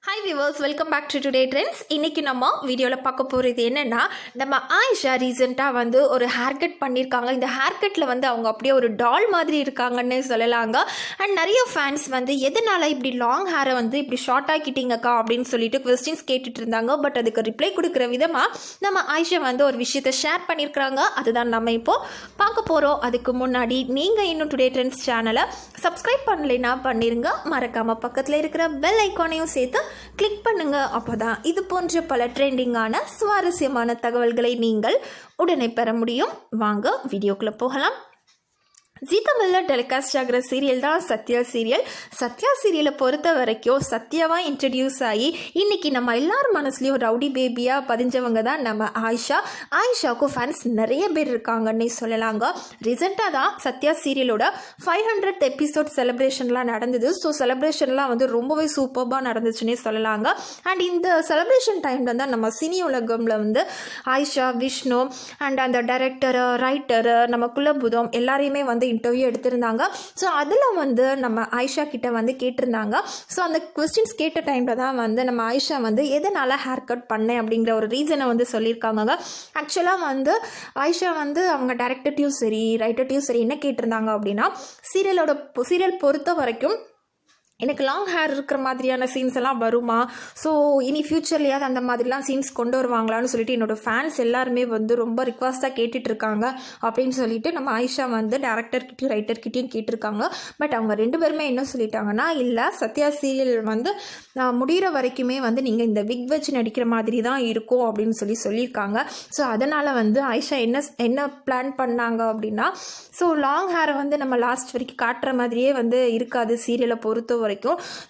Hi viewers, welcome back to today trends. இன்றைக்கி நம்ம வீடியோவில் பார்க்க போகிறது என்னென்னா, நம்ம ஆயிஷா ரீசெண்டாக ஒரு ஹேர் கட் பண்ணியிருக்காங்க. இந்த ஹேர் கட்டில் அவங்க அப்படியே ஒரு டால் மாதிரி இருக்காங்கன்னு சொல்லலாங்க. அண்ட் நிறைய ஃபேன்ஸ் எதனால் இப்படி லாங் ஹேரை இப்படி ஷார்ட் ஆக்கிட்டீங்கக்கா அப்படின்னு சொல்லிட்டு கொஸ்டின்ஸ் கேட்டுட்டு இருந்தாங்க. பட் அதுக்கு ரிப்ளை கொடுக்குற விதமாக நம்ம ஆயிஷா ஒரு விஷயத்தை ஷேர் பண்ணியிருக்கிறாங்க. அதுதான் நம்ம இப்போது பார்க்க போகிறோம். அதுக்கு முன்னாடி நீங்கள் இன்னும் டுடே ட்ரெண்ட்ஸ் சேனலை சப்ஸ்கிரைப் பண்ணலைன்னா பண்ணிடுங்க. மறக்காமல் பக்கத்தில் இருக்கிற பெல் ஐக்கானையும் சேர்த்து கிளிக் பண்ணுங்க. அப்போதான் இது போன்ற பல ட்ரெண்டிங்கான சுவாரஸ்யமான தகவல்களை நீங்கள் உடனே பெற முடியும். வாங்க வீடியோக்குள்ள போகலாம். ஜீ தமிழில் டெலிகாஸ்ட் ஆகிற சீரியல் தான் சத்யா சீரியல். சத்யா சீரியலை பொறுத்த வரைக்கும் சத்யாவாக இன்ட்ரடியூஸ் ஆகி இன்றைக்கி நம்ம எல்லார் மனசுலேயும் ரவுடி பேபியாக பதிஞ்சவங்க தான் நம்ம ஆயிஷா. ஆயிஷாவுக்கும் ஃபேன்ஸ் நிறைய பேர் இருக்காங்கன்னே சொல்லலாங்க. ரீசெண்டாக தான் சத்யா சீரியலோட 500th எபிசோட் செலிப்ரேஷன்லாம் நடந்தது. ஸோ செலிப்ரேஷன்லாம் ரொம்பவே சூப்பராக நடந்துச்சுன்னே சொல்லலாங்க. அண்ட் இந்த செலிப்ரேஷன் டைமில் தான் நம்ம சினி உலகமில் ஆயிஷா, விஷ்ணு அண்ட் அந்த டைரக்டரு, ரைட்டரு, நம்ம குலபுதம் எல்லாரையுமே இன்டர்வியூ எடுத்திருந்தாங்க. ஸோ அதில் நம்ம ஆயிஷா கிட்ட கேட்டிருந்தாங்க. ஸோ அந்த கொஸ்டின்ஸ் கேட்ட டைமில் தான் நம்ம ஆயிஷா எதனால் ஹேர் கட் பண்ணேன் அப்படிங்கிற ஒரு ரீசனை சொல்லியிருக்காங்க. ஆக்சுவலாக ஆயிஷா அவங்க டைரக்டர்ட்டையும் சரி ரைட்டர்ட்டையும் சரி என்ன கேட்டிருந்தாங்க அப்படின்னா, சீரியல் பொறுத்த வரைக்கும் எனக்கு லாங் ஹேர் இருக்கிற மாதிரியான சீன்ஸ் எல்லாம் வருமா, ஸோ இனி ஃப்யூச்சர்லையாவது அந்த மாதிரிலாம் சீன்ஸ் கொண்டு வருவாங்களான்னு சொல்லிட்டு என்னோடய ஃபேன்ஸ் எல்லாருமே ரொம்ப ரிக்வஸ்ட்டாக கேட்டுட்ருக்காங்க அப்படின்னு சொல்லிட்டு நம்ம ஆயிஷா டேரக்டர்கிட்டையும் ரைட்டர்கிட்டையும் கேட்டிருக்காங்க. பட் அவங்க ரெண்டு பேருமே என்ன சொல்லிட்டாங்கன்னா, இல்லை சத்யா சீரியல் முடிகிற வரைக்குமே நீங்கள் இந்த விக் வச்சு நடிக்கிற மாதிரி தான் இருக்கும் அப்படின்னு சொல்லியிருக்காங்க. ஸோ அதனால் ஆயிஷா என்ன பிளான் பண்ணாங்க அப்படின்னா, ஸோ லாங் ஹேரை நம்ம லாஸ்ட் வரைக்கும் காட்டுற மாதிரியே இருக்காது சீரியலை பொறுத்த வரைக்கும்.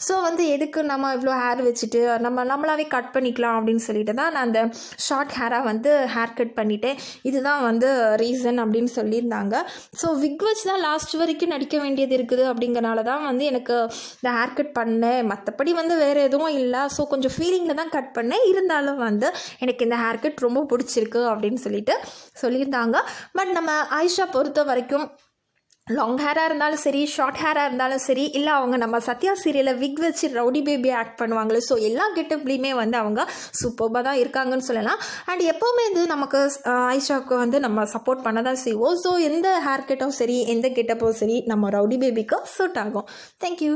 ஸோ எதுக்கு நம்ம இவ்வளோ ஹேர் வச்சுட்டு நம்மளாவே கட் பண்ணிக்கலாம் அப்படின்னு சொல்லிட்டு தான் நான் அந்த ஷார்ட் ஹேராக ஹேர் கட் பண்ணிட்டேன். இதுதான் ரீசன் அப்படின்னு சொல்லியிருந்தாங்க. ஸோ விக் வச்சு தான் லாஸ்ட் வரைக்கும் நடிக்க வேண்டியது இருக்குது அப்படிங்கிறனால தான் எனக்கு இந்த ஹேர் கட் பண்ணேன். மற்றபடி வேறு எதுவும் இல்லை. ஸோ கொஞ்சம் ஃபீலிங்கில் தான் கட் பண்ணேன். இருந்தாலும் எனக்கு இந்த ஹேர் கட் ரொம்ப பிடிச்சிருக்கு அப்படின்னு சொல்லியிருந்தாங்க. பட் நம்ம ஆயிஷா பொறுத்த வரைக்கும் லாங் ஹேராக இருந்தாலும் சரி, ஷார்ட் ஹேராக இருந்தாலும் சரி, இல்லை அவங்க நம்ம சத்யா சீரியலில் விக் வச்சு ரவுடி பேபி ஆக்ட் பண்ணுவாங்களே, ஸோ எல்லா கெட்டப்லேயுமே அவங்க சூப்பராக தான் இருக்காங்கன்னு சொல்லலாம். அண்ட் எப்போவுமே நமக்கு ஆயிஷாவுக்கு நம்ம சப்போர்ட் பண்ண தான் செய்வோம். ஸோ எந்த ஹேர் கட்டும் சரி, எந்த கெட்டப்பும் சரி, நம்ம ரவுடி பேபிக்கு சூட் ஆகும். தேங்க்யூ.